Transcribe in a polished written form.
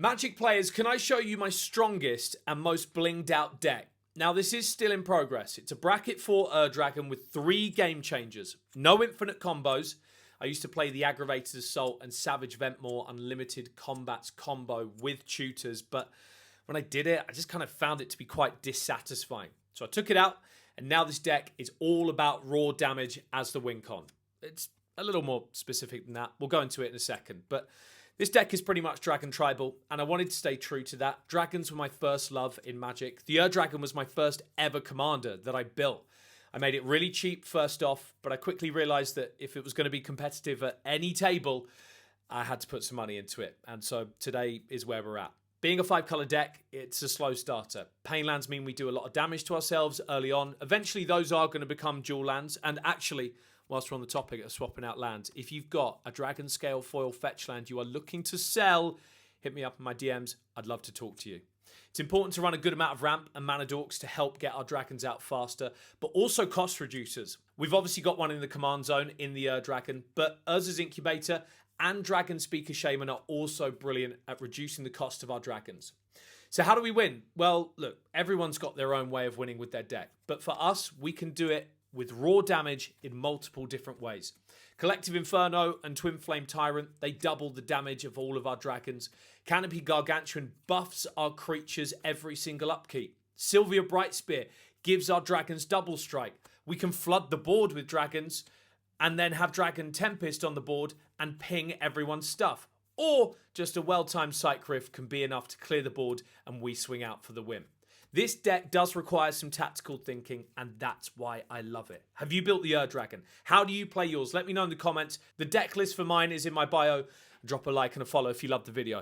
Magic players, can I show you my strongest and most blinged out deck? Now, this is still in progress. It's a bracket 4 Dragon with 3 game changers. No infinite combos. I used to play the Aggravated Assault and Savage Ventmore Unlimited Combats combo with tutors, but when I did it, I just kind of found it to be quite dissatisfying. So I took it out, and now this deck is all about raw damage as the win con. It's a little more specific than that. We'll go into it in a second, but this deck is pretty much Dragon Tribal, and I wanted to stay true to that. Dragons were my first love in Magic. The Dragon was my first ever commander that I built. I made it really cheap first off, but I quickly realized that if it was going to be competitive at any table, I had to put some money into it. And so today is where we're at. Being a 5-color deck, it's a slow starter. Pain lands mean we do a lot of damage to ourselves early on. Eventually, those are going to become dual lands. And actually, whilst we're on the topic of swapping out lands, if you've got a Dragon Scale foil fetch land you are looking to sell, hit me up in my DMs. I'd love to talk to you. It's important to run a good amount of ramp and mana dorks to help get our dragons out faster, but also cost reducers. We've obviously got one in the command zone in the Dragon, but Urza's Incubator and Dragon Speaker Shaman are also brilliant at reducing the cost of our dragons. So how do we win? Well, look, everyone's got their own way of winning with their deck, but for us, we can do it with raw damage in multiple different ways. Collective Inferno and Twin Flame Tyrant, they double the damage of all of our dragons. Canopy Gargantuan buffs our creatures every single upkeep. Sylvia Brightspear gives our dragons double strike. We can flood the board with dragons and then have Dragon Tempest on the board and ping everyone's stuff. Or just a well-timed Psych Rift can be enough to clear the board and we swing out for the win. This deck does require some tactical thinking, and that's why I love it. Have you built the Dragon? How do you play yours? Let me know in the comments. The deck list for mine is in my bio. Drop a like and a follow if you love the video.